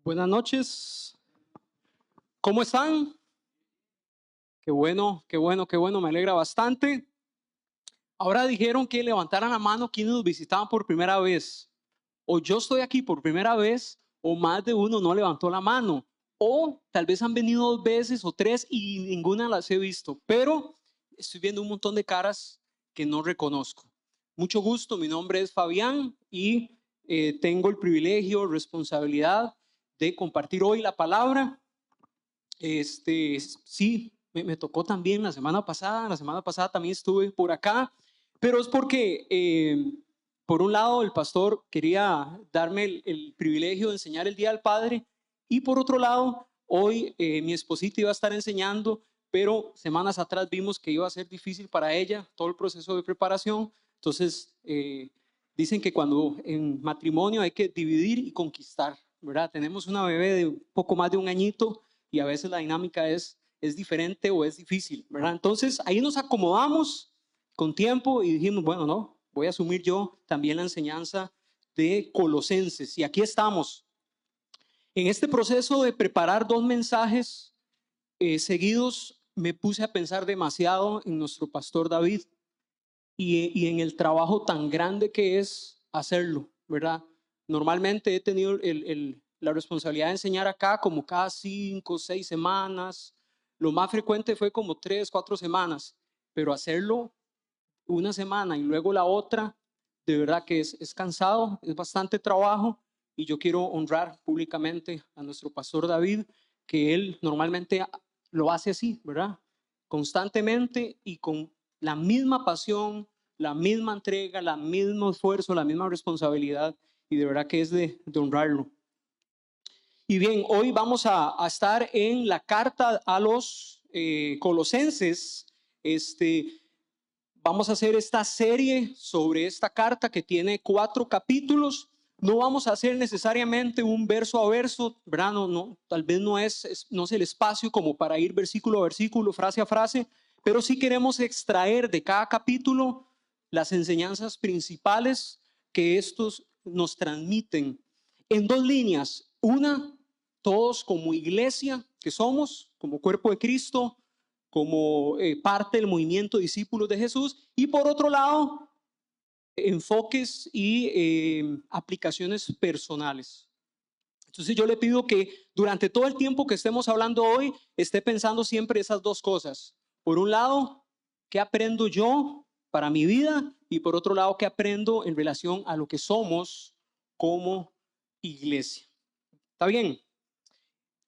Buenas noches. ¿Cómo están? Qué bueno, qué bueno, qué bueno. Me alegra bastante. Ahora dijeron que levantaran la mano quienes nos visitaban por primera vez. O yo estoy aquí por primera vez, o más de uno no levantó la mano. O tal vez han venido 2 veces o 3 y ninguna las he visto. Pero estoy viendo un montón de caras que no reconozco. Mucho gusto, mi nombre es Fabián y tengo el privilegio, responsabilidad de compartir hoy la palabra. Sí, me tocó también la semana pasada también estuve por acá, pero es porque, por un lado, el pastor quería darme el privilegio de enseñar el Día del Padre, y por otro lado, hoy mi esposita iba a estar enseñando, pero semanas atrás vimos que iba a ser difícil para ella todo el proceso de preparación. Entonces, dicen que cuando en matrimonio hay que dividir y conquistar, ¿verdad? Tenemos una bebé de un poco más de un añito y a veces la dinámica es diferente o es difícil, ¿verdad? Entonces ahí nos acomodamos con tiempo y dijimos, bueno, no, voy a asumir yo también la enseñanza de Colosenses. Y aquí estamos. En este proceso de preparar 2 mensajes seguidos, me puse a pensar demasiado en nuestro pastor David y en el trabajo tan grande que es hacerlo, ¿verdad? Normalmente he tenido la responsabilidad de enseñar acá como cada 5 o 6 semanas. Lo más frecuente fue como 3, 4 semanas, pero hacerlo una semana y luego la otra, de verdad que es cansado, es bastante trabajo, y yo quiero honrar públicamente a nuestro pastor David, que él normalmente lo hace así, ¿verdad? Constantemente y con la misma pasión, la misma entrega, el mismo esfuerzo, la misma responsabilidad, y de verdad que es de honrarlo. Y bien, hoy vamos a estar en la carta a los Colosenses. Vamos a hacer esta serie sobre esta carta que tiene 4 capítulos. No vamos a hacer necesariamente un verso a verso, ¿verdad? No, tal vez no es el espacio como para ir versículo a versículo, frase a frase, pero sí queremos extraer de cada capítulo las enseñanzas principales que estos nos transmiten en 2 líneas. Una, todos como iglesia que somos, como cuerpo de Cristo, como parte del movimiento discípulos de Jesús, y por otro lado, enfoques y aplicaciones personales. Entonces yo le pido que durante todo el tiempo que estemos hablando hoy, esté pensando siempre esas 2 cosas. Por un lado, ¿qué aprendo yo para mi vida? Y por otro lado, ¿qué aprendo en relación a lo que somos como iglesia? ¿Está bien?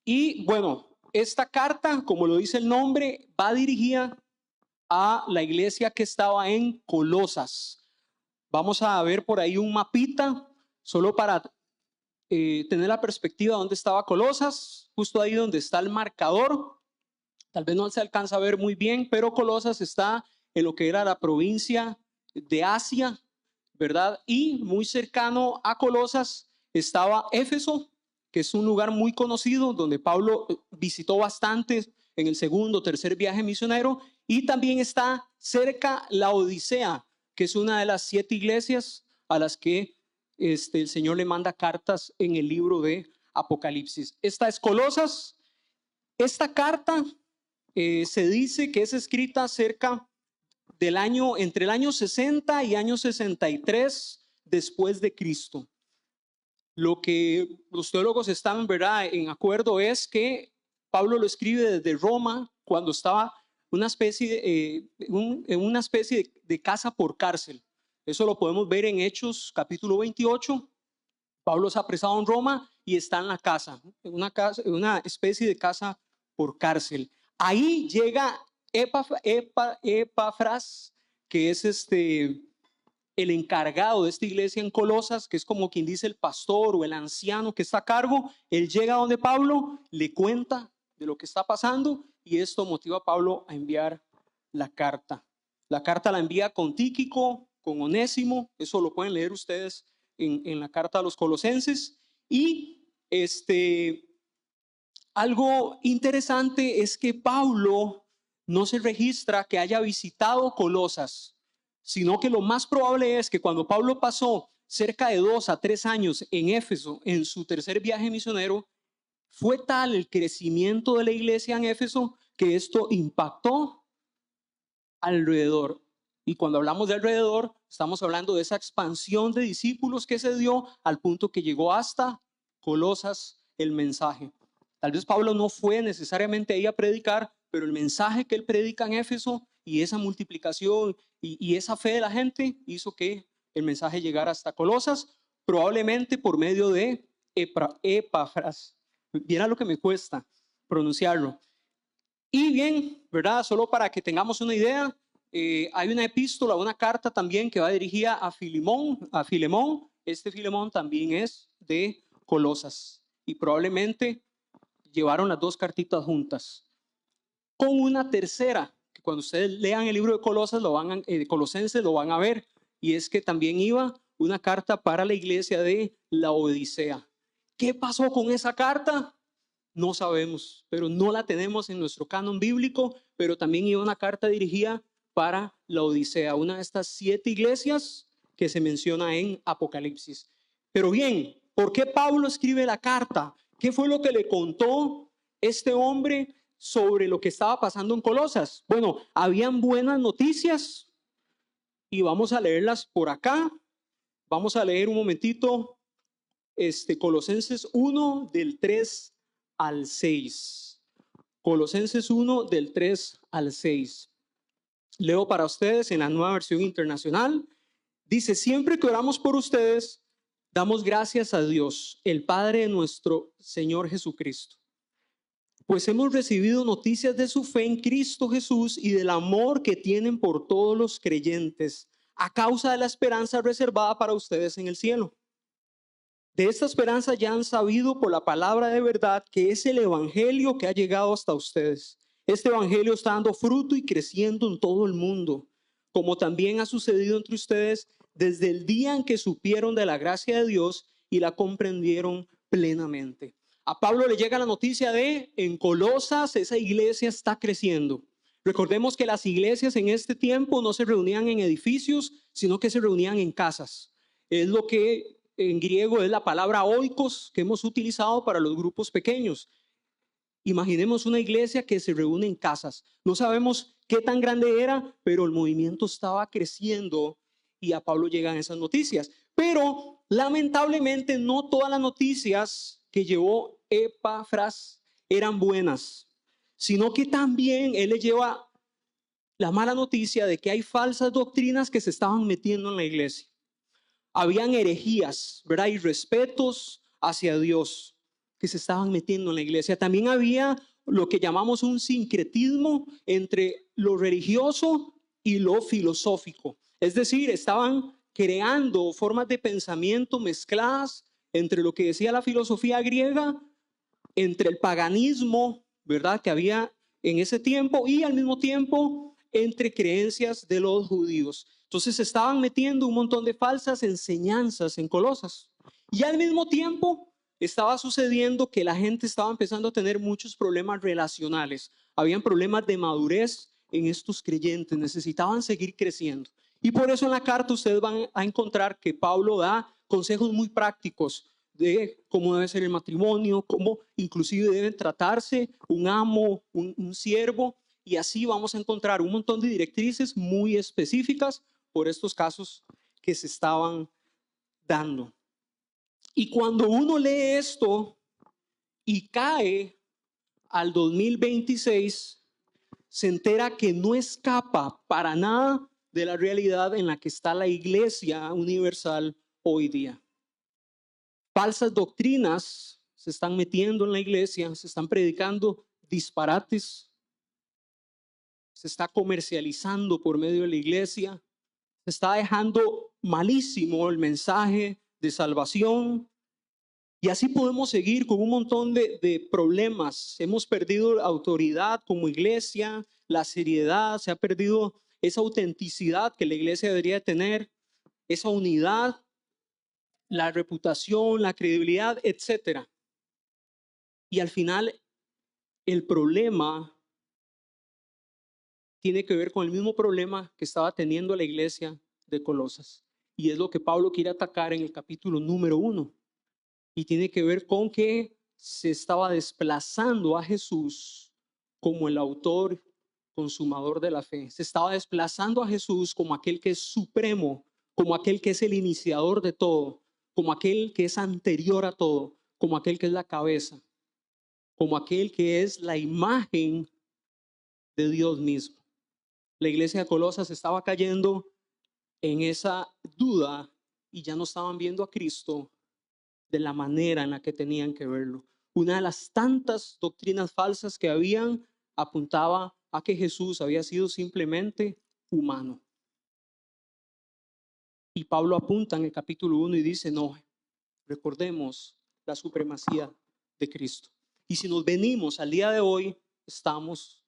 Y bueno, esta carta, como lo dice el nombre, va dirigida a la iglesia que estaba en Colosas. Vamos a ver por ahí un mapita, solo para tener la perspectiva de dónde estaba Colosas, justo ahí donde está el marcador. Tal vez no se alcanza a ver muy bien, pero Colosas está en lo que era la provincia de Asia, ¿verdad? Y muy cercano a Colosas estaba Éfeso, que es un lugar muy conocido donde Pablo visitó bastante en el segundo, tercer viaje misionero. Y también está cerca la Odisea, que es una de las 7 iglesias a las que el Señor le manda cartas en el libro de Apocalipsis. Esta es Colosas. Esta carta se dice que es escrita entre el año 60 y año 63 después de Cristo. Lo que los teólogos están, ¿verdad?, en acuerdo es que Pablo lo escribe desde Roma cuando estaba en una especie de casa por cárcel. Eso lo podemos ver en Hechos capítulo 28. Pablo es apresado en Roma y está en la casa, una especie de casa por cárcel. Ahí llega Epafras, que es el encargado de esta iglesia en Colosas, que es como quien dice el pastor o el anciano que está a cargo. Él llega donde Pablo, le cuenta de lo que está pasando, y esto motiva a Pablo a enviar la carta. La carta la envía con Tíquico, con Onésimo, eso lo pueden leer ustedes en la carta a los Colosenses. Y algo interesante es que Pablo no se registra que haya visitado Colosas, sino que lo más probable es que cuando Pablo pasó cerca de 2 a 3 años en Éfeso, en su tercer viaje misionero, Fue tal el crecimiento de la iglesia en Éfeso que esto impactó alrededor. Y cuando hablamos de alrededor, estamos hablando de esa expansión de discípulos que se dio al punto que llegó hasta Colosas el mensaje. Tal vez Pablo no fue necesariamente ahí a predicar, pero el mensaje que él predica en Éfeso y esa multiplicación y esa fe de la gente hizo que el mensaje llegara hasta Colosas, probablemente por medio de Epafras. Viera lo que me cuesta pronunciarlo. Y bien, ¿verdad? Solo para que tengamos una idea, hay una epístola, una carta también que va dirigida a Filemón. Este Filemón también es de Colosas y probablemente llevaron las dos cartitas juntas. Con una tercera, que cuando ustedes lean el libro de Colosenses lo van a ver, y es que también iba una carta para la iglesia de la Odisea. ¿Qué pasó con esa carta? No sabemos, pero no la tenemos en nuestro canon bíblico, pero también iba una carta dirigida para la Odisea, una de estas 7 iglesias que se menciona en Apocalipsis. Pero bien, ¿por qué Pablo escribe la carta? ¿Qué fue lo que le contó este hombre sobre lo que estaba pasando en Colosas? Bueno, habían buenas noticias y vamos a leerlas por acá. Vamos a leer un momentito Colosenses 1 del 3 al 6. Colosenses 1 del 3 al 6. Leo para ustedes en la Nueva Versión Internacional. Dice: siempre que oramos por ustedes, damos gracias a Dios, el Padre de nuestro Señor Jesucristo, pues hemos recibido noticias de su fe en Cristo Jesús y del amor que tienen por todos los creyentes, a causa de la esperanza reservada para ustedes en el cielo. De esta esperanza ya han sabido por la palabra de verdad, que es el evangelio que ha llegado hasta ustedes. Este evangelio está dando fruto y creciendo en todo el mundo, como también ha sucedido entre ustedes desde el día en que supieron de la gracia de Dios y la comprendieron plenamente. A Pablo le llega la noticia de en Colosas esa iglesia está creciendo. Recordemos que las iglesias en este tiempo no se reunían en edificios, sino que se reunían en casas. Es lo que en griego es la palabra oikos que hemos utilizado para los grupos pequeños. Imaginemos una iglesia que se reúne en casas. No sabemos qué tan grande era, pero el movimiento estaba creciendo y a Pablo llegan esas noticias. Pero lamentablemente no todas las noticias que llevó Epafras eran buenas, sino que también él le lleva la mala noticia de que hay falsas doctrinas que se estaban metiendo en la iglesia. Habían herejías, ¿verdad? Y respetos hacia Dios que se estaban metiendo en la iglesia. También había lo que llamamos un sincretismo entre lo religioso y lo filosófico. Es decir, estaban creando formas de pensamiento mezcladas entre lo que decía la filosofía griega, entre el paganismo, ¿verdad?, que había en ese tiempo, y al mismo tiempo entre creencias de los judíos. Entonces se estaban metiendo un montón de falsas enseñanzas en Colosas. Y al mismo tiempo estaba sucediendo que la gente estaba empezando a tener muchos problemas relacionales. Habían problemas de madurez en estos creyentes, necesitaban seguir creciendo. Y por eso en la carta ustedes van a encontrar que Pablo da consejos muy prácticos de cómo debe ser el matrimonio, cómo inclusive deben tratarse un amo, un siervo, y así vamos a encontrar un montón de directrices muy específicas por estos casos que se estaban dando. Y cuando uno lee esto y cae al 2026, se entera que no escapa para nada de la realidad en la que está la Iglesia Universal hoy día. Falsas doctrinas se están metiendo en la iglesia, se están predicando disparates, se está comercializando por medio de la iglesia, se está dejando malísimo el mensaje de salvación. Y así podemos seguir con un montón de problemas. Hemos perdido autoridad como iglesia, la seriedad, se ha perdido esa autenticidad que la iglesia debería tener, esa unidad, la reputación, la credibilidad, etcétera. Y al final, el problema tiene que ver con el mismo problema que estaba teniendo la iglesia de Colosas. Y es lo que Pablo quiere atacar en el capítulo número 1. Y tiene que ver con que se estaba desplazando a Jesús como el autor consumador de la fe. Se estaba desplazando a Jesús como aquel que es supremo, como aquel que es el iniciador de todo, como aquel que es anterior a todo, como aquel que es la cabeza, como aquel que es la imagen de Dios mismo. La iglesia de Colosas estaba cayendo en esa duda y ya no estaban viendo a Cristo de la manera en la que tenían que verlo. Una de las tantas doctrinas falsas que habían apuntaba a que Jesús había sido simplemente humano. Y Pablo apunta en el capítulo 1 y dice, no, recordemos la supremacía de Cristo. Y si nos venimos al día de hoy, estamos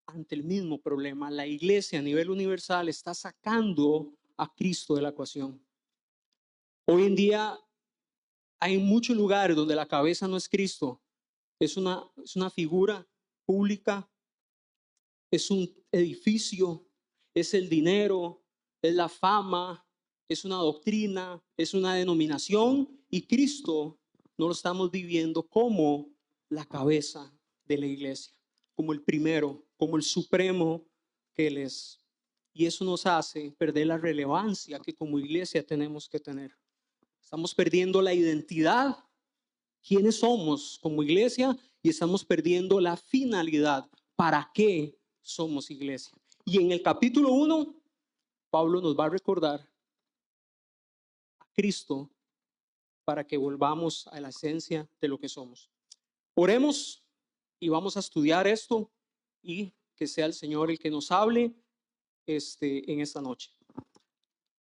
ante el mismo problema. La iglesia a nivel universal está sacando a Cristo de la ecuación. Hoy en día hay muchos lugares donde la cabeza no es Cristo, es una figura pública, es un edificio, es el dinero, es la fama, es una doctrina, es una denominación, y Cristo no lo estamos viviendo como la cabeza de la iglesia, como el primero, como el supremo que Él es. Y eso nos hace perder la relevancia que como iglesia tenemos que tener. Estamos perdiendo la identidad, quiénes somos como iglesia, y estamos perdiendo la finalidad, para qué somos iglesia. Y en el capítulo 1, Pablo nos va a recordar a Cristo para que volvamos a la esencia de lo que somos. Oremos y vamos a estudiar esto y que sea el Señor el que nos hable en esta noche.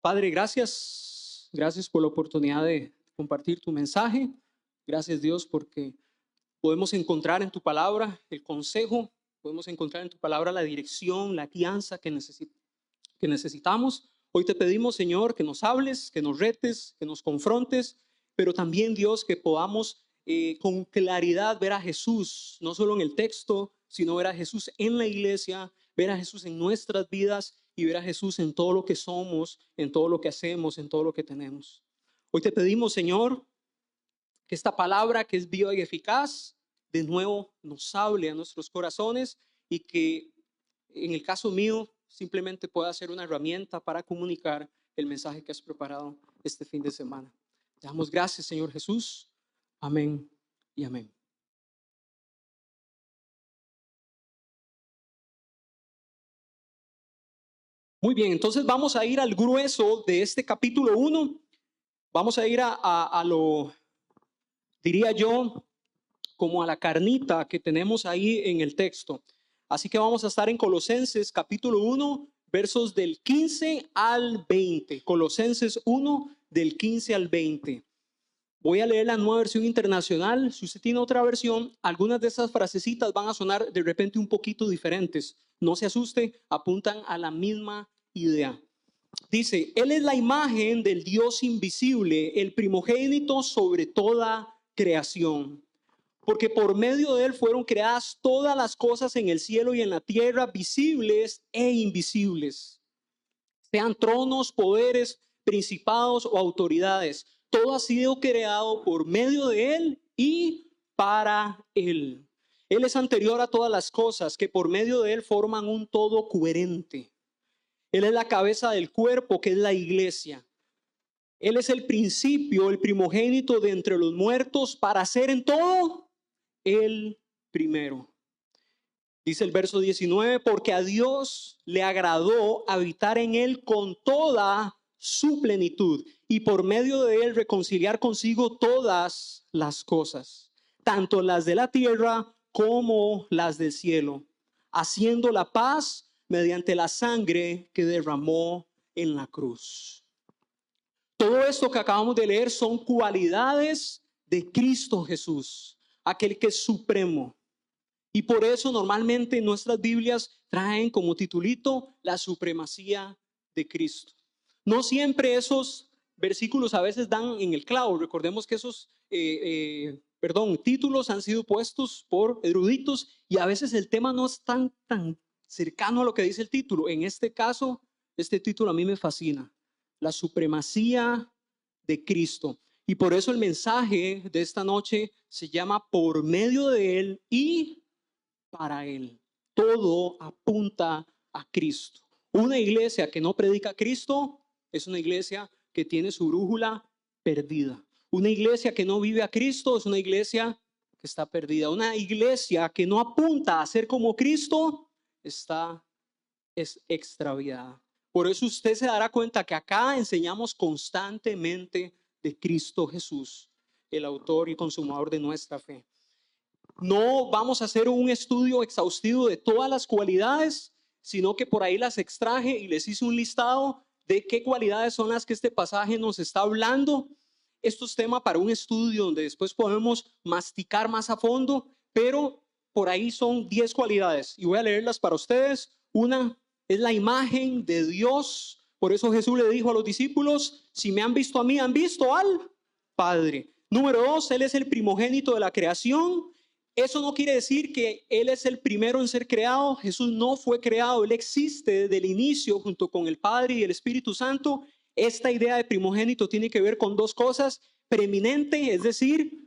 Padre, gracias por la oportunidad de compartir tu mensaje. Gracias, Dios, porque podemos encontrar en tu palabra el consejo, podemos encontrar en tu palabra la dirección, la guianza que necesitamos. Hoy te pedimos, Señor, que nos hables, que nos retes, que nos confrontes, pero también, Dios, que podamos con claridad ver a Jesús, no solo en el texto, sino ver a Jesús en la iglesia, ver a Jesús en nuestras vidas y ver a Jesús en todo lo que somos, en todo lo que hacemos, en todo lo que tenemos. Hoy te pedimos, Señor, que esta palabra que es viva y eficaz, de nuevo nos hable a nuestros corazones y que en el caso mío simplemente pueda ser una herramienta para comunicar el mensaje que has preparado este fin de semana. Te damos gracias, Señor Jesús. Amén y amén. Muy bien, entonces vamos a ir al grueso de este capítulo 1. Vamos a ir a lo, diría yo, como a la carnita que tenemos ahí en el texto. Así que vamos a estar en Colosenses capítulo 1, versos del 15 al 20. Colosenses 1, del 15 al 20. Voy a leer la Nueva Versión Internacional. Si usted tiene otra versión, algunas de esas frasecitas van a sonar de repente un poquito diferentes. No se asuste, apuntan a la misma idea. Dice, Él es la imagen del Dios invisible, el primogénito sobre toda creación. Porque por medio de Él fueron creadas todas las cosas en el cielo y en la tierra, visibles e invisibles. Sean tronos, poderes, principados o autoridades. Todo ha sido creado por medio de Él y para Él. Él es anterior a todas las cosas, que por medio de Él forman un todo coherente. Él es la cabeza del cuerpo, que es la iglesia. Él es el principio, el primogénito de entre los muertos, para ser en todo el primero. Dice el verso 19, porque a Dios le agradó habitar en él con toda su plenitud y por medio de él reconciliar consigo todas las cosas, tanto las de la tierra como las del cielo, haciendo la paz mediante la sangre que derramó en la cruz. Todo esto que acabamos de leer son cualidades de Cristo Jesús, aquel que es supremo. Y por eso normalmente nuestras Biblias traen como titulito la supremacía de Cristo. No siempre esos versículos a veces dan en el clavo. Recordemos que esos títulos han sido puestos por eruditos y a veces el tema no es tan cercano a lo que dice el título. En este caso, este título a mí me fascina. La supremacía de Cristo. Y por eso el mensaje de esta noche se llama por medio de Él y para Él. Todo apunta a Cristo. Una iglesia que no predica a Cristo es una iglesia que tiene su brújula perdida. Una iglesia que no vive a Cristo es una iglesia que está perdida. Una iglesia que no apunta a ser como Cristo es extraviada. Por eso usted se dará cuenta que acá enseñamos constantemente de Cristo Jesús, el autor y consumador de nuestra fe. No vamos a hacer un estudio exhaustivo de todas las cualidades, sino que por ahí las extraje y les hice un listado de qué cualidades son las que este pasaje nos está hablando. Esto es tema para un estudio donde después podemos masticar más a fondo, pero por ahí son 10 cualidades y voy a leerlas para ustedes. Una es la imagen de Dios. Por eso Jesús le dijo a los discípulos, si me han visto a mí, han visto al Padre. Número 2, Él es el primogénito de la creación. Eso no quiere decir que Él es el primero en ser creado. Jesús no fue creado, Él existe desde el inicio junto con el Padre y el Espíritu Santo. Esta idea de primogénito tiene que ver con dos cosas. Preeminente, es decir,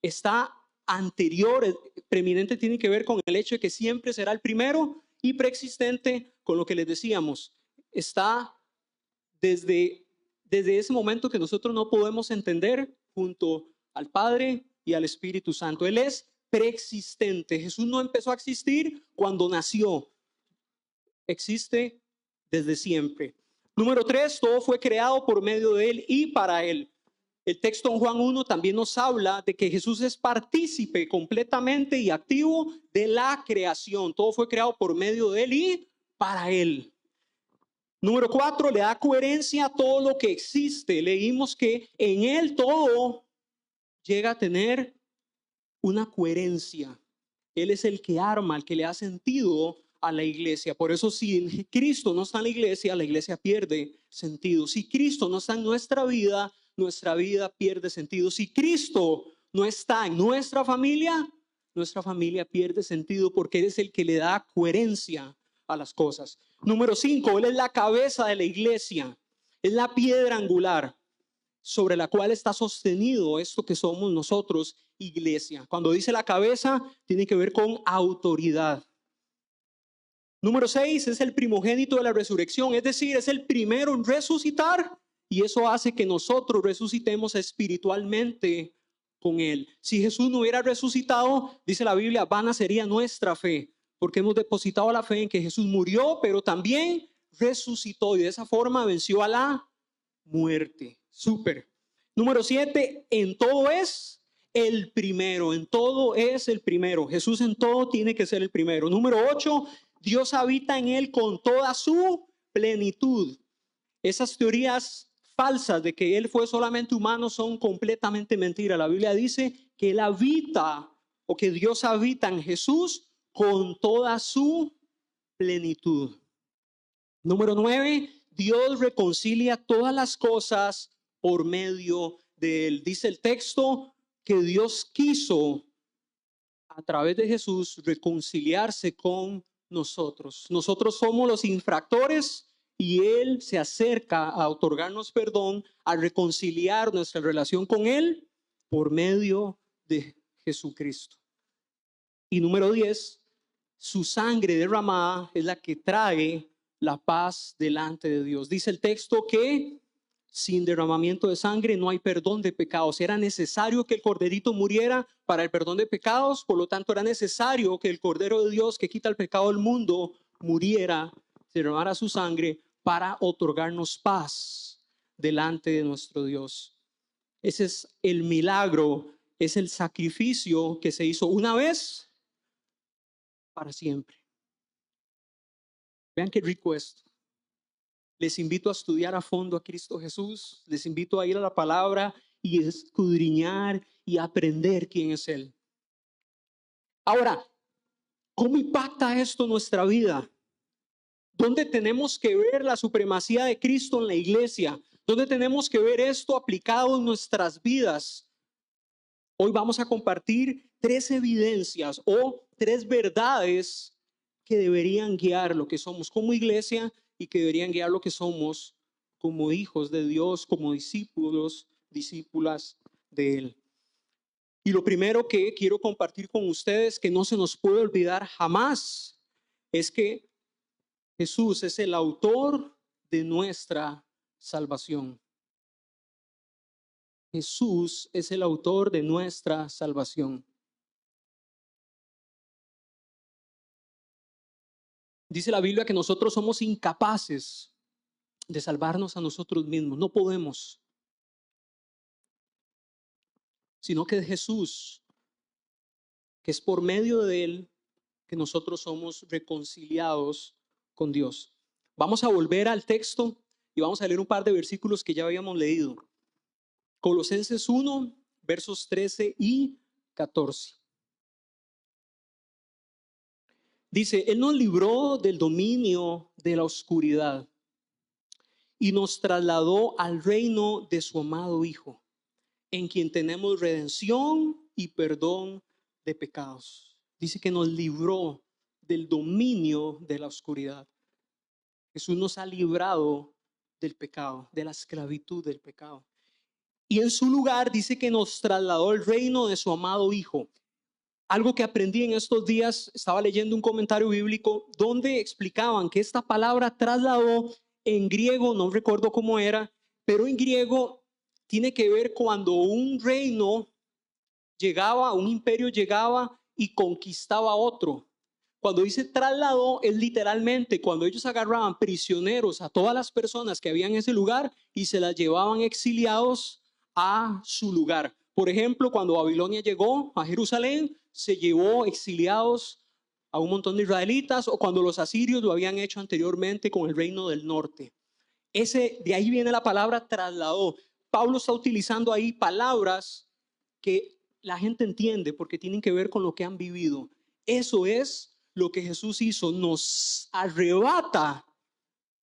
está anterior. Preeminente tiene que ver con el hecho de que siempre será el primero, y preexistente con lo que les decíamos. Está desde ese momento que nosotros no podemos entender, junto al Padre y al Espíritu Santo. Él es preexistente. Jesús no empezó a existir cuando nació. Existe desde siempre. Número 3, todo fue creado por medio de Él y para Él. El texto en Juan 1 también nos habla de que Jesús es partícipe completamente y activo de la creación. Todo fue creado por medio de Él y para Él. Número 4, le da coherencia a todo lo que existe. Leímos que en Él todo llega a tener una coherencia. Él es el que arma, el que le da sentido a la iglesia. Por eso si Cristo no está en la iglesia pierde sentido. Si Cristo no está en nuestra vida pierde sentido. Si Cristo no está en nuestra familia pierde sentido, porque Él es el que le da coherencia a las cosas. Número 5, Él es la cabeza de la iglesia. Es la piedra angular sobre la cual está sostenido esto que somos nosotros, iglesia. Cuando dice la cabeza, tiene que ver con autoridad. Número 6, es el primogénito de la resurrección, es decir, es el primero en resucitar, y eso hace que nosotros resucitemos espiritualmente con Él. Si Jesús no hubiera resucitado, dice la Biblia, vana sería nuestra fe, porque hemos depositado la fe en que Jesús murió, pero también resucitó, y de esa forma venció a la muerte. Súper. Número 7, en todo es el primero. En todo es el primero. Jesús en todo tiene que ser el primero. Número 8, Dios habita en Él con toda su plenitud. Esas teorías falsas de que Él fue solamente humano son completamente mentiras. La Biblia dice que Él habita, o que Dios habita en Jesús con toda su plenitud. Número 9, Dios reconcilia todas las cosas por medio de Él. Dice el texto que Dios quiso a través de Jesús reconciliarse con nosotros. Nosotros somos los infractores y Él se acerca a otorgarnos perdón, a reconciliar nuestra relación con Él por medio de Jesucristo. Y número 10, su sangre derramada es la que trae la paz delante de Dios. Dice el texto que sin derramamiento de sangre no hay perdón de pecados. Era necesario que el corderito muriera para el perdón de pecados, por lo tanto era necesario que el Cordero de Dios que quita el pecado del mundo muriera, derramara su sangre para otorgarnos paz delante de nuestro Dios. Ese es el milagro, es el sacrificio que se hizo una vez para siempre. Vean qué rico esto. Les invito a estudiar a fondo a Cristo Jesús. Les invito a ir a la palabra y escudriñar y aprender quién es Él. Ahora, ¿cómo impacta esto nuestra vida? ¿Dónde tenemos que ver la supremacía de Cristo en la iglesia? ¿Dónde tenemos que ver esto aplicado en nuestras vidas? Hoy vamos a compartir 3 evidencias o 3 verdades que deberían guiar lo que somos como iglesia y que deberían guiar lo que somos como hijos de Dios, como discípulos discípulas de Él. Y lo primero que quiero compartir con ustedes, que no se nos puede olvidar jamás, es que Jesús es el autor de nuestra salvación. Jesús es el autor de nuestra salvación. Dice la Biblia que nosotros somos incapaces de salvarnos a nosotros mismos. No podemos. Sino que es Jesús, que es por medio de Él que nosotros somos reconciliados con Dios. Vamos a volver al texto y vamos a leer un par de versículos que ya habíamos leído. Colosenses 1, versos 13 y 14. Dice, Él nos libró del dominio de la oscuridad y nos trasladó al reino de su amado Hijo, en quien tenemos redención y perdón de pecados. Dice que nos libró del dominio de la oscuridad. Jesús nos ha librado del pecado, de la esclavitud del pecado. Y en su lugar dice que nos trasladó al reino de su amado Hijo. Algo que aprendí en estos días, estaba leyendo un comentario bíblico donde explicaban que esta palabra trasladó en griego, no recuerdo cómo era, pero en griego tiene que ver cuando un reino llegaba, un imperio llegaba y conquistaba otro. Cuando dice trasladó, es literalmente cuando ellos agarraban prisioneros a todas las personas que habían en ese lugar y se las llevaban exiliados a su lugar. Por ejemplo, cuando Babilonia llegó a Jerusalén, se llevó exiliados a un montón de israelitas, o cuando los asirios lo habían hecho anteriormente con el reino del norte. De ahí viene la palabra trasladó. Pablo está utilizando ahí palabras que la gente entiende porque tienen que ver con lo que han vivido. Eso es lo que Jesús hizo, nos arrebata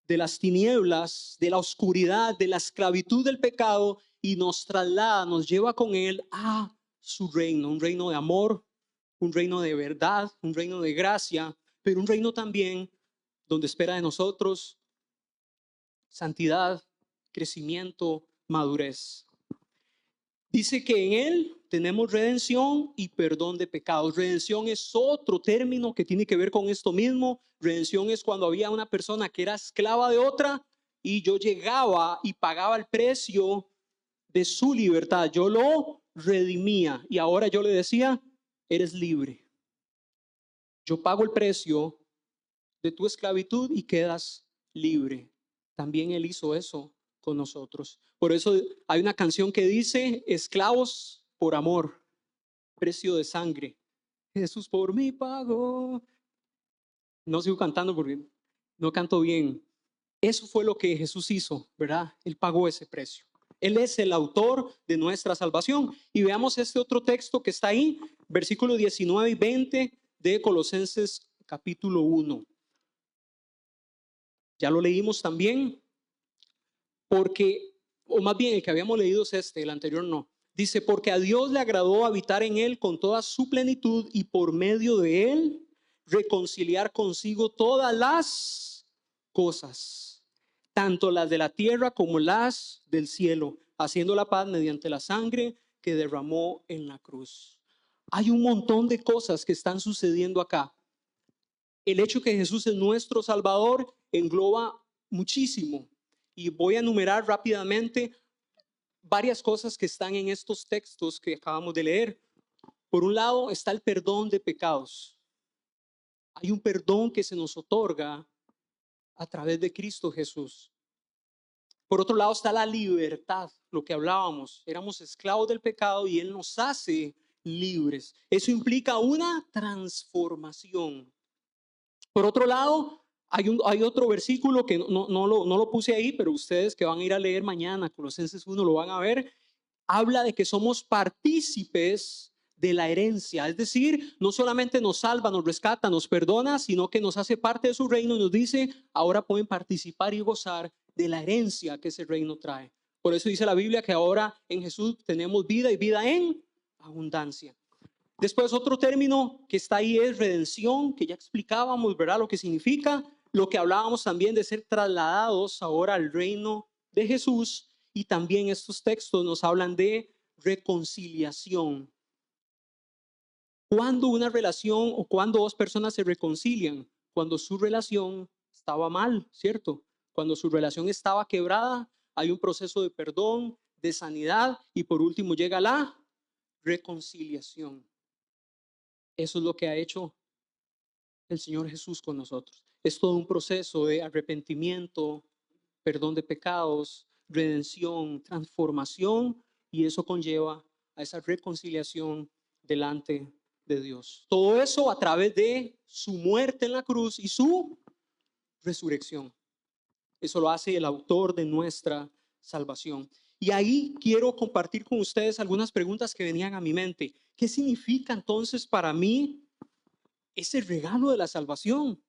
de las tinieblas, de la oscuridad, de la esclavitud del pecado y nos traslada, nos lleva con Él a su reino, un reino de amor, un reino de verdad, un reino de gracia, pero un reino también donde espera de nosotros santidad, crecimiento, madurez. Dice que en Él tenemos redención y perdón de pecados. Redención es otro término que tiene que ver con esto mismo. Redención es cuando había una persona que era esclava de otra y yo llegaba y pagaba el precio de su libertad. Yo lo redimía y ahora yo le decía, eres libre. Yo pago el precio de tu esclavitud y quedas libre. También Él hizo eso con nosotros. Por eso hay una canción que dice, esclavos por amor, precio de sangre. Jesús por mí pagó. No sigo cantando porque no canto bien. Eso fue lo que Jesús hizo, ¿verdad? Él pagó ese precio. Él es el autor de nuestra salvación. Y veamos este otro texto que está ahí, versículos 19 y 20 de Colosenses capítulo 1. Ya lo leímos también, porque, o más bien el que habíamos leído es este, el anterior no. Dice, porque a Dios le agradó habitar en Él con toda su plenitud y por medio de Él reconciliar consigo todas las cosas, tanto las de la tierra como las del cielo, haciendo la paz mediante la sangre que derramó en la cruz. Hay un montón de cosas que están sucediendo acá. El hecho que Jesús es nuestro Salvador engloba muchísimo. Y voy a enumerar rápidamente varias cosas que están en estos textos que acabamos de leer. Por un lado está el perdón de pecados. Hay un perdón que se nos otorga a través de Cristo Jesús. Por otro lado está la libertad, lo que hablábamos. Éramos esclavos del pecado y Él nos hace libres. Eso implica una transformación. Por otro lado, hay otro versículo que no lo puse ahí, pero ustedes que van a ir a leer mañana, Colosenses 1, lo van a ver. Habla de que somos partícipes de la herencia. Es decir, no solamente nos salva, nos rescata, nos perdona, sino que nos hace parte de su reino y nos dice, ahora pueden participar y gozar de la herencia que ese reino trae. Por eso dice la Biblia que ahora en Jesús tenemos vida y vida en abundancia. Después otro término que está ahí es redención, que ya explicábamos, ¿verdad? Lo que significa, lo que hablábamos también de ser trasladados ahora al reino de Jesús. y también estos textos nos hablan de reconciliación. Cuando una relación o cuando dos personas se reconcilian, cuando su relación estaba mal, ¿cierto? Cuando su relación estaba quebrada, hay un proceso de perdón, de sanidad y por último llega la reconciliación. Eso es lo que ha hecho el Señor Jesús con nosotros. Es todo un proceso de arrepentimiento, perdón de pecados, redención, transformación, y eso conlleva a esa reconciliación delante de Dios. Todo eso a través de su muerte en la cruz y su resurrección. Eso lo hace el autor de nuestra salvación. Y ahí quiero compartir con ustedes algunas preguntas que venían a mi mente. ¿Qué significa entonces para mí ese regalo de la salvación?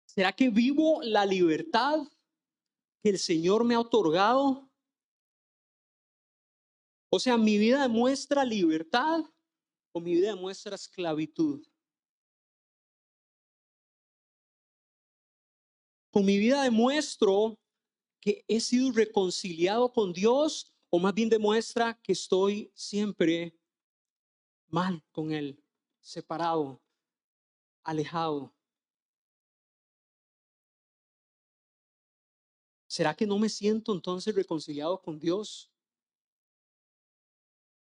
¿Será que vivo la libertad que el Señor me ha otorgado? O sea, ¿mi vida demuestra libertad o mi vida demuestra esclavitud? ¿Con mi vida demuestro que he sido reconciliado con Dios o más bien demuestra que estoy siempre mal con Él, separado, alejado? ¿Será que no me siento entonces reconciliado con Dios?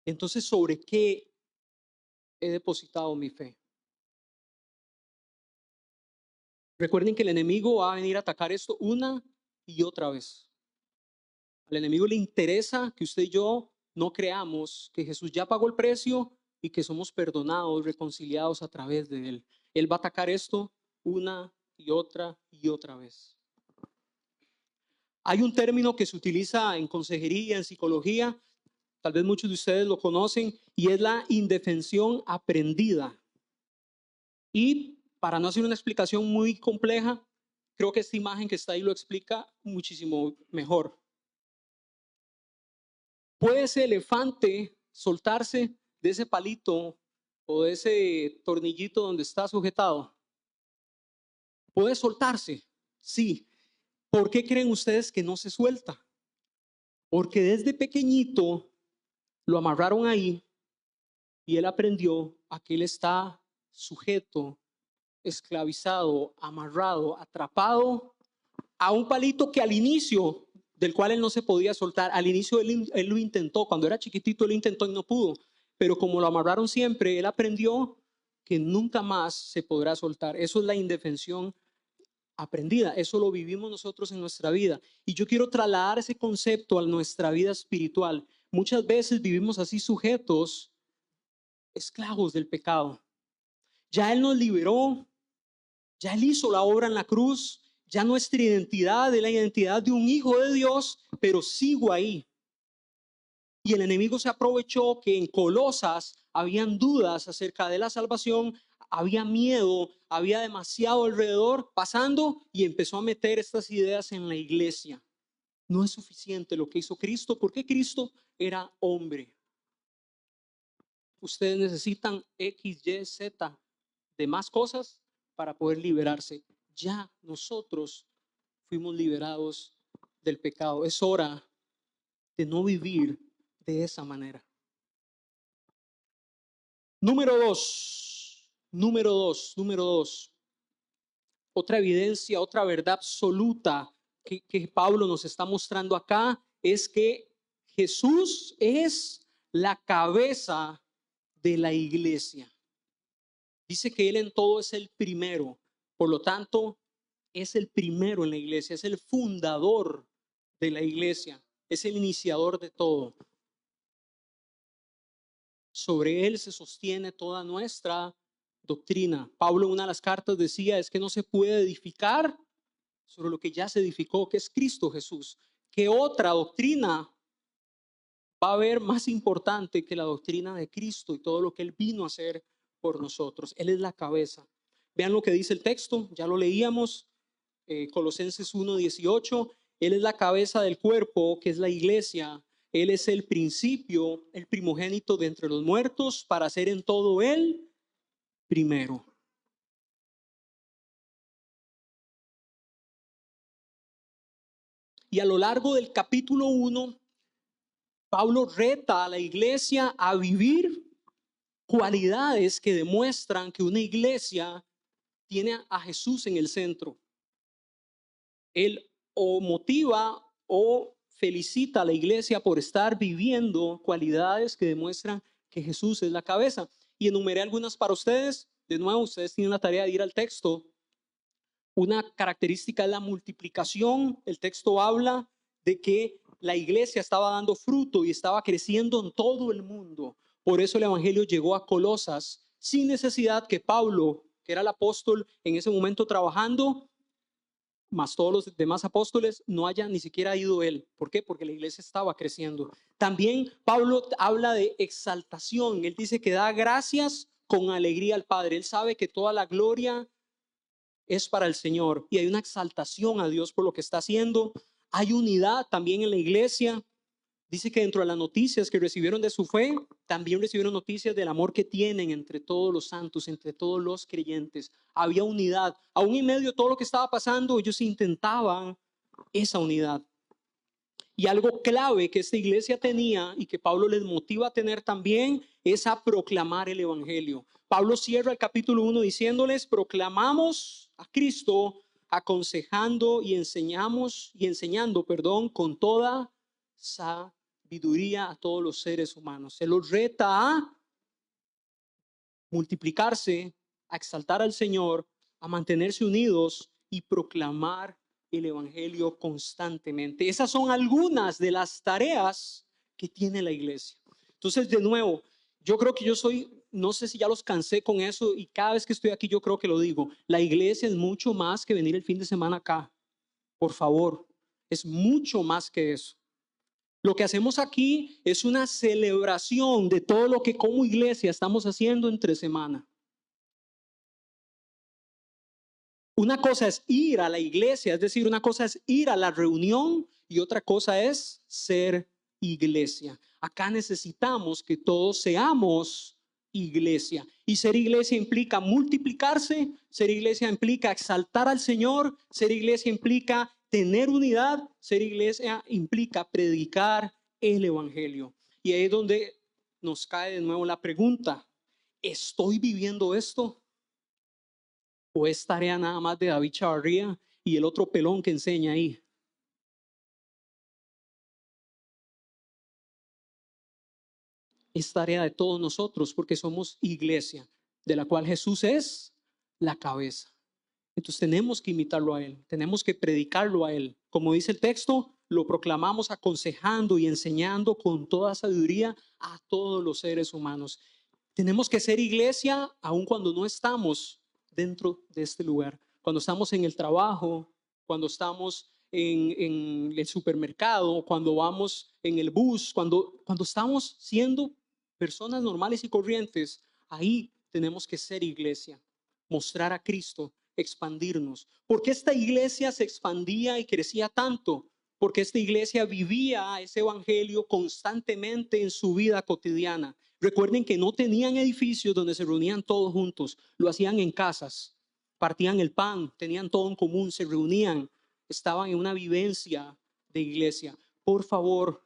Entonces, ¿sobre qué he depositado mi fe? Recuerden que el enemigo va a venir a atacar esto una y otra vez. Al enemigo le interesa que usted y yo no creamos que Jesús ya pagó el precio y que somos perdonados, reconciliados a través de Él. Él va a atacar esto una y otra vez. Hay un término que se utiliza en consejería, en psicología, tal vez muchos de ustedes lo conocen, y es la indefensión aprendida. Y para no hacer una explicación muy compleja, creo que esta imagen que está ahí lo explica muchísimo mejor. ¿Puede ese elefante soltarse de ese palito o de ese tornillito donde está sujetado? ¿Puede soltarse? Sí. ¿Por qué creen ustedes que no se suelta? Porque desde pequeñito lo amarraron ahí y él aprendió a que él está sujeto, esclavizado, amarrado, atrapado a un palito que al inicio, del cual él no se podía soltar, al inicio él lo intentó, cuando era chiquitito él lo intentó y no pudo, pero como lo amarraron siempre, él aprendió que nunca más se podrá soltar. Eso es la indefensión aprendida, eso lo vivimos nosotros en nuestra vida. Y yo quiero trasladar ese concepto a nuestra vida espiritual. Muchas veces vivimos así sujetos, esclavos del pecado. Ya Él nos liberó, ya Él hizo la obra en la cruz, ya nuestra identidad es la identidad de un hijo de Dios, pero sigo ahí. Y el enemigo se aprovechó que en Colosas habían dudas acerca de la salvación, había miedo, había demasiado alrededor pasando y empezó a meter estas ideas en la iglesia. No es suficiente lo que hizo Cristo porque Cristo era hombre. Ustedes necesitan X, Y, Z de más cosas para poder liberarse. Ya nosotros fuimos liberados del pecado. Es hora de no vivir de esa manera. Número dos. Otra evidencia, otra verdad absoluta que Pablo nos está mostrando acá es que Jesús es la cabeza de la iglesia. Dice que Él en todo es el primero, por lo tanto, es el primero en la iglesia, es el fundador de la iglesia, es el iniciador de todo. Sobre Él se sostiene toda nuestra doctrina. Pablo en una de las cartas decía, es que no se puede edificar sobre lo que ya se edificó, que es Cristo Jesús. ¿Qué otra doctrina va a haber más importante que la doctrina de Cristo y todo lo que Él vino a hacer por nosotros? Él es la cabeza. Vean lo que dice el texto, ya lo leíamos, Colosenses 1:18. Él es la cabeza del cuerpo, que es la iglesia. Él es el principio, el primogénito de entre los muertos, para ser en todo Él primero. Y a lo largo del capítulo 1, Pablo reta a la iglesia a vivir cualidades que demuestran que una iglesia tiene a Jesús en el centro. Él o motiva o felicita a la iglesia por estar viviendo cualidades que demuestran que Jesús es la cabeza. Y enumeré algunas para ustedes. De nuevo, ustedes tienen la tarea de ir al texto. Una característica es la multiplicación. El texto habla de que la iglesia estaba dando fruto y estaba creciendo en todo el mundo. Por eso el evangelio llegó a Colosas sin necesidad que Pablo, que era el apóstol en ese momento trabajando, más todos los demás apóstoles, no hayan ni siquiera ido él. ¿Por qué? Porque la iglesia estaba creciendo. También Pablo habla de exaltación. Él dice que da gracias con alegría al Padre. Él sabe que toda la gloria es para el Señor y hay una exaltación a Dios por lo que está haciendo. Hay unidad también en la iglesia. Dice que dentro de las noticias que recibieron de su fe, también recibieron noticias del amor que tienen entre todos los santos, entre todos los creyentes. Había unidad. Aún en medio de todo lo que estaba pasando, ellos intentaban esa unidad. Y algo clave que esta iglesia tenía y que Pablo les motiva a tener también es a proclamar el evangelio. Pablo cierra el capítulo 1 diciéndoles: proclamamos a Cristo, aconsejando y enseñando, con toda sabiduría a todos los seres humanos. Se los reta a multiplicarse, a exaltar al Señor, a mantenerse unidos y proclamar el evangelio constantemente. Esas son algunas de las tareas que tiene la iglesia. Entonces, de nuevo, yo creo que no sé si ya los cansé con eso y cada vez que estoy aquí yo creo que lo digo. La iglesia es mucho más que venir el fin de semana acá. Por favor, es mucho más que eso. Lo que hacemos aquí es una celebración de todo lo que como iglesia estamos haciendo entre semana. Una cosa es ir a la iglesia, es decir, una cosa es ir a la reunión y otra cosa es ser iglesia. Acá necesitamos que todos seamos iglesia. Y ser iglesia implica multiplicarse, ser iglesia implica exaltar al Señor, ser iglesia implica tener unidad, ser iglesia implica predicar el evangelio. Y ahí es donde nos cae de nuevo la pregunta: ¿estoy viviendo esto? ¿O es tarea nada más de David Chavarría y el otro pelón que enseña ahí? Es tarea de todos nosotros porque somos iglesia, de la cual Jesús es la cabeza. Entonces tenemos que imitarlo a Él, tenemos que predicarlo a Él. Como dice el texto, lo proclamamos aconsejando y enseñando con toda sabiduría a todos los seres humanos. Tenemos que ser iglesia aun cuando no estamos dentro de este lugar. Cuando estamos en el trabajo, cuando estamos en el supermercado, cuando vamos en el bus, cuando estamos siendo personas normales y corrientes, ahí tenemos que ser iglesia, mostrar a Cristo, expandirnos. ¿Por qué esta iglesia se expandía y crecía tanto? Porque esta iglesia vivía ese evangelio constantemente en su vida cotidiana. Recuerden que no tenían edificios donde se reunían todos juntos, lo hacían en casas, partían el pan, tenían todo en común, se reunían, estaban en una vivencia de iglesia. Por favor,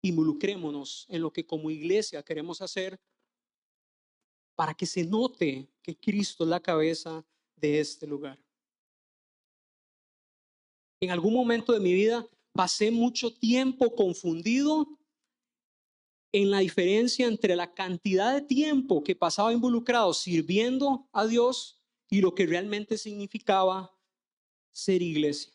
involucrémonos en lo que como iglesia queremos hacer para que se note que Cristo es la cabeza de este lugar. En algún momento de mi vida pasé mucho tiempo confundido en la diferencia entre la cantidad de tiempo que pasaba involucrado sirviendo a Dios y lo que realmente significaba ser iglesia.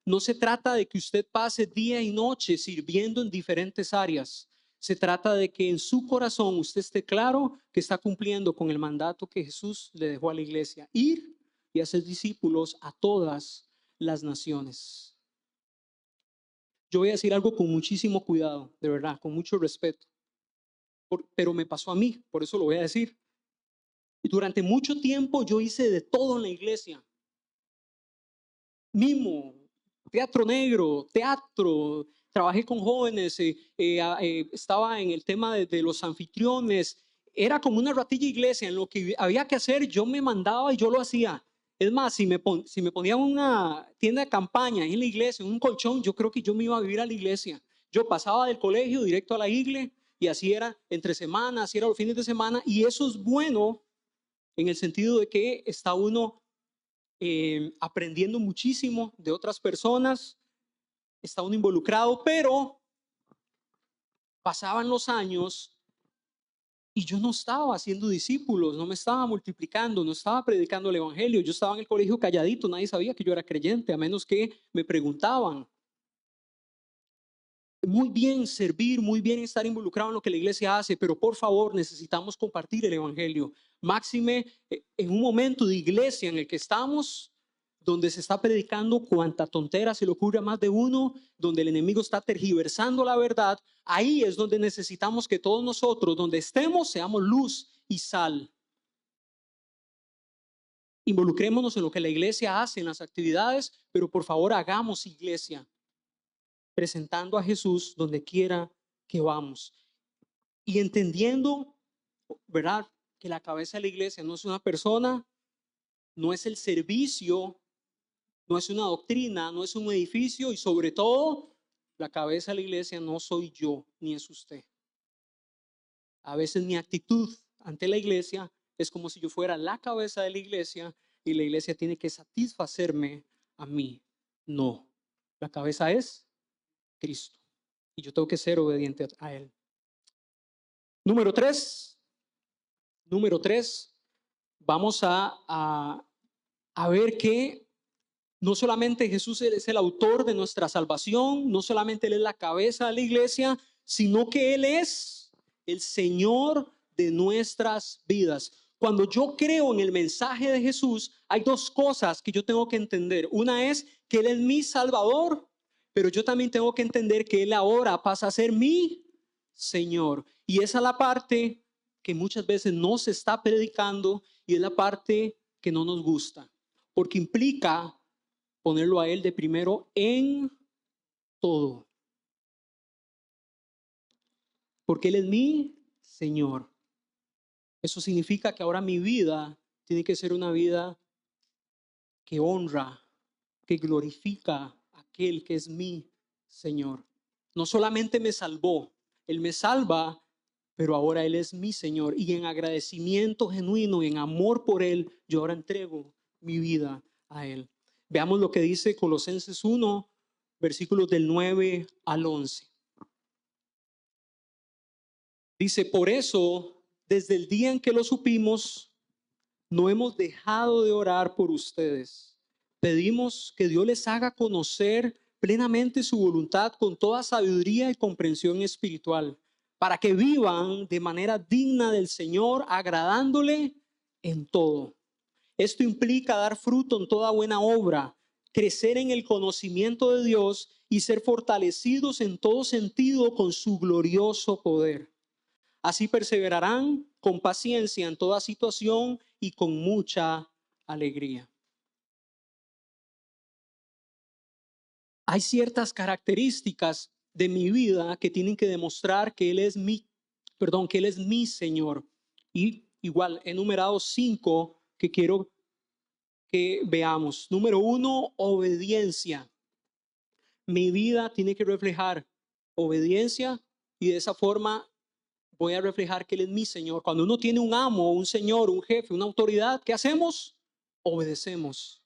No se trata de que usted pase día y noche sirviendo en diferentes áreas. Se trata de que en su corazón usted esté claro que está cumpliendo con el mandato que Jesús le dejó a la iglesia: ir y hacer discípulos a todas las naciones. Yo voy a decir algo con muchísimo cuidado, de verdad, con mucho respeto, pero me pasó a mí, por eso lo voy a decir. Y durante mucho tiempo yo hice de todo en la iglesia: mimo, teatro negro, teatro, trabajé con jóvenes, estaba en el tema de los anfitriones. Era como una ratilla iglesia, en lo que había que hacer yo me mandaba y yo lo hacía. Es más, si me ponían una tienda de campaña en la iglesia, un colchón, yo creo que yo me iba a vivir a la iglesia. Yo pasaba del colegio directo a la iglesia y así era entre semanas, así era los fines de semana. Y eso es bueno en el sentido de que está uno aprendiendo muchísimo de otras personas, está uno involucrado, pero pasaban los años y yo no estaba haciendo discípulos, no me estaba multiplicando, no estaba predicando el evangelio. Yo estaba en el colegio calladito, nadie sabía que yo era creyente, a menos que me preguntaban. Muy bien servir, muy bien estar involucrado en lo que la iglesia hace, pero por favor necesitamos compartir el evangelio. Máxime en un momento de iglesia en el que estamos, donde se está predicando cuanta tontera se le ocurre a más de uno, donde el enemigo está tergiversando la verdad. Ahí es donde necesitamos que todos nosotros, donde estemos, seamos luz y sal. Involucrémonos en lo que la iglesia hace, en las actividades, pero por favor hagamos iglesia, presentando a Jesús donde quiera que vamos. Y entendiendo, ¿verdad?, que la cabeza de la iglesia no es una persona, no es el servicio, no es una doctrina, no es un edificio y sobre todo, la cabeza de la iglesia no soy yo ni es usted. A veces mi actitud ante la iglesia es como si yo fuera la cabeza de la iglesia y la iglesia tiene que satisfacerme a mí. No, la cabeza es Cristo y yo tengo que ser obediente a Él. Número tres, vamos a ver que no solamente Jesús es el autor de nuestra salvación, no solamente Él es la cabeza de la iglesia, sino que Él es el Señor de nuestras vidas. Cuando yo creo en el mensaje de Jesús, hay dos cosas que yo tengo que entender. Una es que Él es mi Salvador, pero yo también tengo que entender que Él ahora pasa a ser mi Señor. Y esa es la parte que muchas veces no se está predicando y es la parte que no nos gusta, porque implica ponerlo a Él de primero en todo. Porque Él es mi Señor. Eso significa que ahora mi vida tiene que ser una vida que honra, que glorifica a aquel que es mi Señor. No solamente me salvó, Él me salva, pero ahora Él es mi Señor. Y en agradecimiento genuino, en amor por Él, yo ahora entrego mi vida a Él. Veamos lo que dice Colosenses 1, versículos del 9 al 11. Dice, por eso, desde el día en que lo supimos, no hemos dejado de orar por ustedes. Pedimos que Dios les haga conocer plenamente su voluntad con toda sabiduría y comprensión espiritual, para que vivan de manera digna del Señor, agradándole en todo. Esto implica dar fruto en toda buena obra, crecer en el conocimiento de Dios y ser fortalecidos en todo sentido con su glorioso poder. Así perseverarán con paciencia en toda situación y con mucha alegría. Hay ciertas características de mi vida que tienen que demostrar que Él es que Él es mi Señor. Y igual, he enumerado 5 que quiero que veamos. Número 1, obediencia. Mi vida tiene que reflejar obediencia y de esa forma voy a reflejar que Él es mi Señor. Cuando uno tiene un amo, un señor, un jefe, una autoridad, ¿qué hacemos? Obedecemos.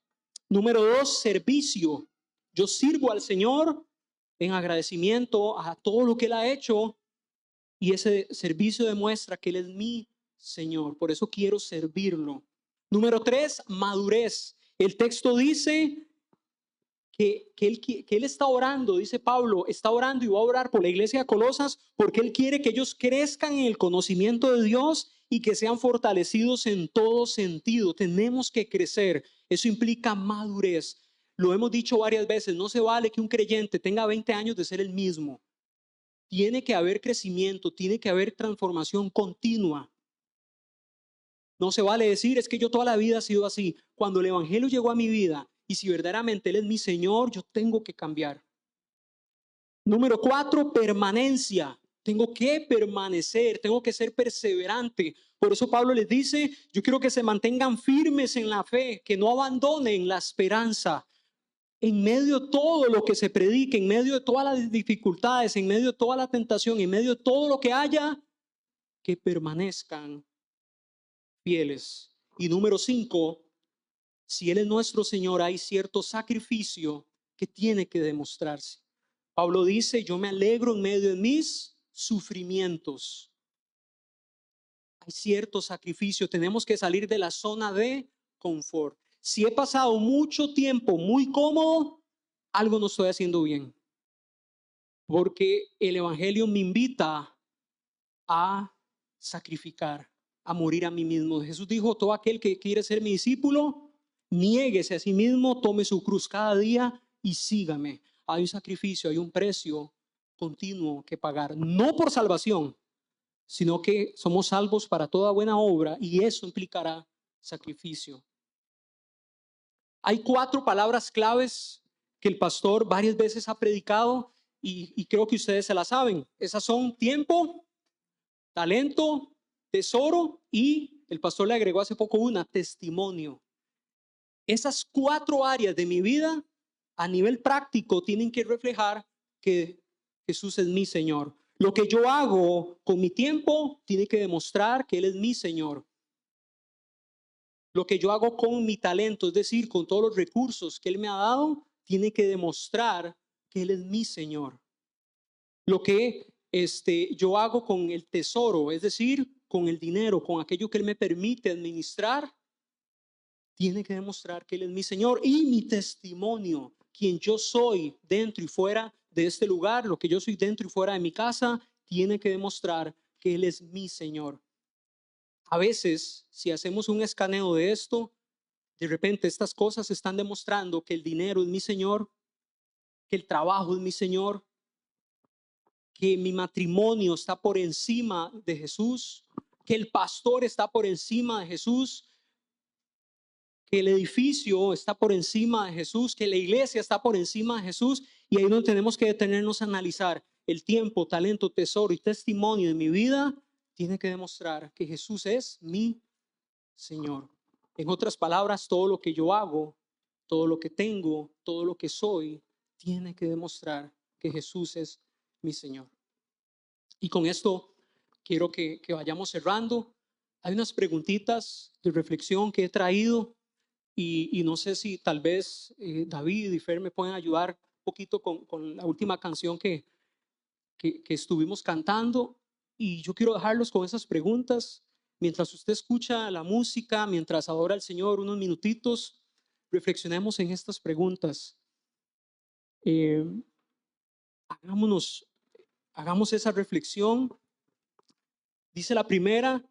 Número 2, servicio. Yo sirvo al Señor en agradecimiento a todo lo que Él ha hecho y ese servicio demuestra que Él es mi Señor. Por eso quiero servirlo. Número 3, madurez. El texto dice que él está orando, dice Pablo, está orando y va a orar por la iglesia de Colosas porque Él quiere que ellos crezcan en el conocimiento de Dios y que sean fortalecidos en todo sentido. Tenemos que crecer. Eso implica madurez. Lo hemos dicho varias veces, no se vale que un creyente tenga 20 años de ser el mismo. Tiene que haber crecimiento, tiene que haber transformación continua. No se vale decir, es que yo toda la vida he sido así. Cuando el evangelio llegó a mi vida y si verdaderamente Él es mi Señor, yo tengo que cambiar. Número 4, permanencia. Tengo que permanecer, tengo que ser perseverante. Por eso Pablo les dice, yo quiero que se mantengan firmes en la fe, que no abandonen la esperanza. En medio de todo lo que se predique, en medio de todas las dificultades, en medio de toda la tentación, en medio de todo lo que haya, que permanezcan fieles. Y número 5, si Él es nuestro Señor, hay cierto sacrificio que tiene que demostrarse. Pablo dice, yo me alegro en medio de mis sufrimientos. Hay cierto sacrificio, tenemos que salir de la zona de confort. Si he pasado mucho tiempo muy cómodo, algo no estoy haciendo bien. Porque el Evangelio me invita a sacrificar, a morir a mí mismo. Jesús dijo, todo aquel que quiere ser mi discípulo, niéguese a sí mismo, tome su cruz cada día y sígame. Hay un sacrificio, hay un precio continuo que pagar, no por salvación, sino que somos salvos para toda buena obra y eso implicará sacrificio. Hay 4 palabras claves que el pastor varias veces ha predicado y creo que ustedes se las saben. Esas son tiempo, talento, tesoro y el pastor le agregó hace poco una, testimonio. Esas 4 áreas de mi vida a nivel práctico tienen que reflejar que Jesús es mi Señor. Lo que yo hago con mi tiempo tiene que demostrar que Él es mi Señor. Lo que yo hago con mi talento, es decir, con todos los recursos que Él me ha dado, tiene que demostrar que Él es mi Señor. Lo que yo hago con el tesoro, es decir, con el dinero, con aquello que Él me permite administrar, tiene que demostrar que Él es mi Señor. Y mi testimonio, quien yo soy dentro y fuera de este lugar, lo que yo soy dentro y fuera de mi casa, tiene que demostrar que Él es mi Señor. A veces, si hacemos un escaneo de esto, de repente estas cosas están demostrando que el dinero es mi Señor, que el trabajo es mi Señor, que mi matrimonio está por encima de Jesús, que el pastor está por encima de Jesús, que el edificio está por encima de Jesús, que la iglesia está por encima de Jesús. Y ahí es donde tenemos que detenernos a analizar el tiempo, talento, tesoro y testimonio de mi vida. Tiene que demostrar que Jesús es mi Señor. En otras palabras, todo lo que yo hago, todo lo que tengo, todo lo que soy, tiene que demostrar que Jesús es mi Señor. Y con esto quiero que vayamos cerrando. Hay unas preguntitas de reflexión que he traído y no sé si tal vez David y Fer me pueden ayudar un poquito con la última canción que estuvimos cantando. Y yo quiero dejarlos con esas preguntas. Mientras usted escucha la música, mientras adora al Señor unos minutitos, reflexionemos en estas preguntas. Eh, hagamos esa reflexión. Dice la primera,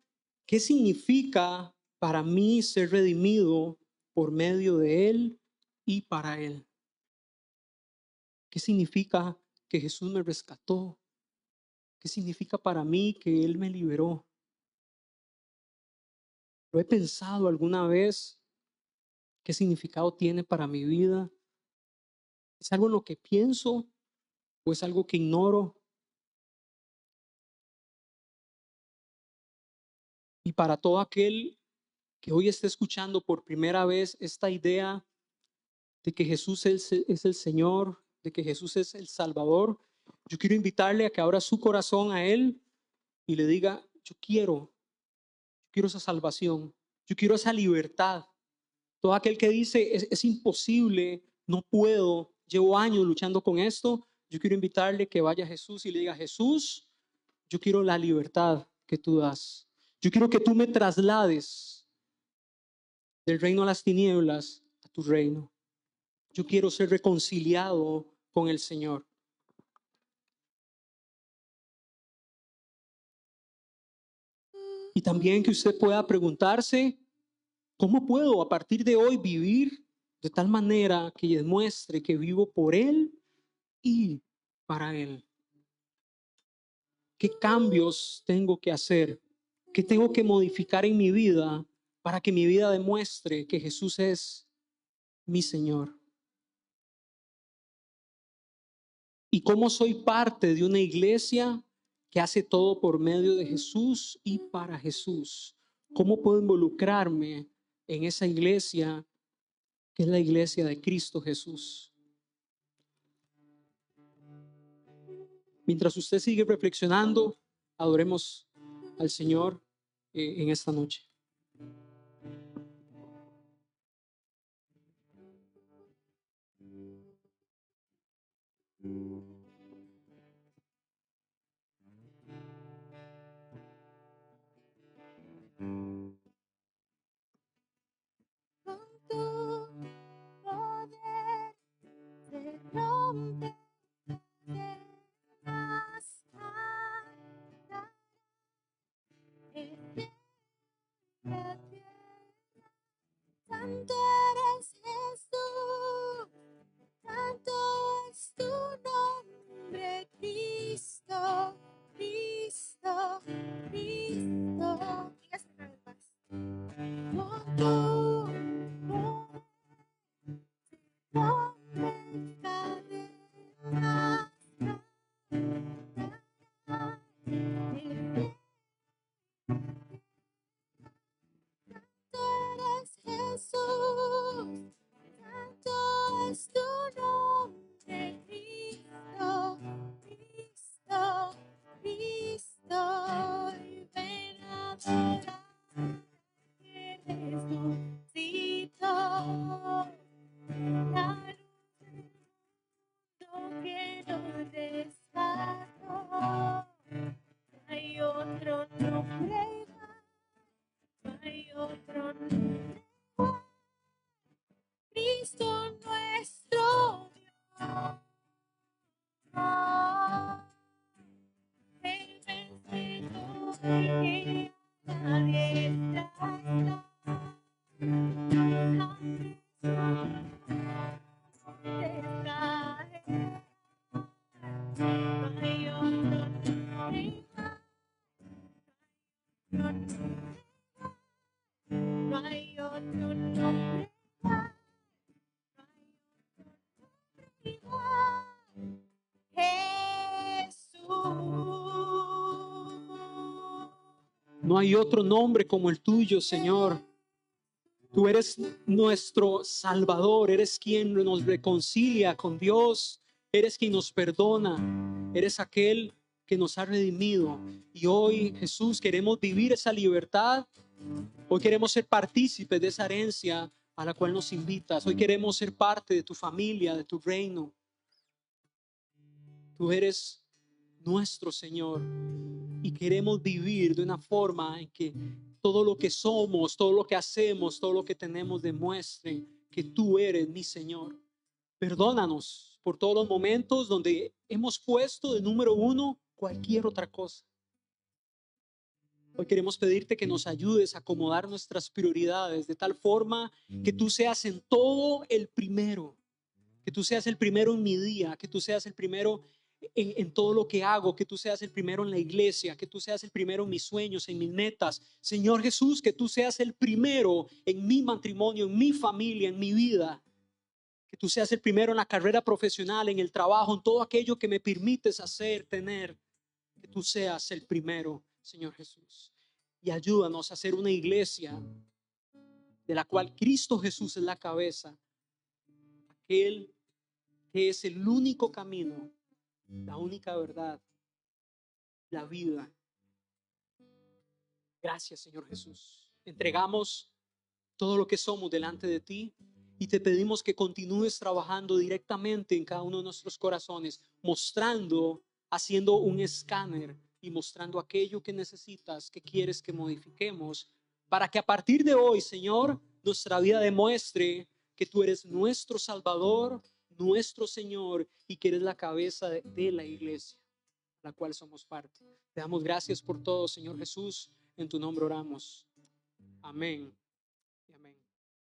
¿qué significa para mí ser redimido por medio de Él y para Él? ¿Qué significa que Jesús me rescató? ¿Qué significa para mí que Él me liberó? ¿Lo he pensado alguna vez? ¿Qué significado tiene para mi vida? ¿Es algo en lo que pienso o es algo que ignoro? Y para todo aquel que hoy esté escuchando por primera vez esta idea de que Jesús es el Señor, de que Jesús es el Salvador, yo quiero invitarle a que abra su corazón a Él y le diga, yo quiero esa salvación, yo quiero esa libertad. Todo aquel que dice, es imposible, no puedo, llevo años luchando con esto, yo quiero invitarle que vaya a Jesús y le diga, Jesús, yo quiero la libertad que tú das. Yo quiero que tú me traslades del reino a las tinieblas a tu reino. Yo quiero ser reconciliado con el Señor. Y también que usted pueda preguntarse, ¿cómo puedo a partir de hoy vivir de tal manera que demuestre que vivo por Él y para Él? ¿Qué cambios tengo que hacer? ¿Qué tengo que modificar en mi vida para que mi vida demuestre que Jesús es mi Señor? ¿Y cómo soy parte de una iglesia que hace todo por medio de Jesús y para Jesús. ¿Cómo puedo involucrarme en esa iglesia que es la iglesia de Cristo Jesús? Mientras usted sigue reflexionando, adoremos al Señor en esta noche. Con tu poder se rompe cadenas, andará en la tierra. Santo eres Jesús, santo es tu nombre, Cristo, Cristo, Cristo. Dígase una vez más. Con tu poder rompe cadenas, andará en Santo eres Jesús, santo es tu nombre, Cristo, Cristo, Cristo, y ven a adorar que resucitó, la luz del mundo que nos rescató. Hay otro nombre igual, no hay otro nombre igual. Cristo nuestro Dios, el vencido que a la diestra está. No hay otro nombre igual, no hay otro nombre igual. Jesús. No hay otro nombre como el tuyo, Señor. Tú eres nuestro Salvador, eres quien nos reconcilia con Dios, eres quien nos perdona, eres aquel que nos ha redimido. Y hoy, Jesús, queremos vivir esa libertad. Hoy queremos ser partícipes de esa herencia a la cual nos invitas. Hoy queremos ser parte de tu familia, de tu reino. Tú eres nuestro Señor y queremos vivir de una forma en que todo lo que somos, todo lo que hacemos, todo lo que tenemos demuestre que tú eres mi Señor. Perdónanos por todos los momentos donde hemos puesto de número uno cualquier otra cosa. Hoy queremos pedirte que nos ayudes a acomodar nuestras prioridades de tal forma que tú seas en todo el primero, que tú seas el primero en mi día, que tú seas el primero en todo lo que hago, que tú seas el primero en la iglesia, que tú seas el primero en mis sueños, en mis metas. Señor Jesús, que tú seas el primero en mi matrimonio, en mi familia, en mi vida. Que tú seas el primero en la carrera profesional, en el trabajo, en todo aquello que me permites hacer, tener. Que tú seas el primero, Señor Jesús. Y ayúdanos a ser una iglesia de la cual Cristo Jesús es la cabeza. Aquel que es el único camino, la única verdad, la vida. Gracias, Señor Jesús. Entregamos todo lo que somos delante de ti y te pedimos que continúes trabajando directamente en cada uno de nuestros corazones, mostrando, haciendo un escáner y mostrando aquello que necesitas, que quieres que modifiquemos, para que a partir de hoy, Señor, nuestra vida demuestre que tú eres nuestro Salvador, nuestro Señor, y que eres la cabeza de la iglesia, la cual somos parte. Te damos gracias por todo, Señor Jesús. En tu nombre oramos. Amén.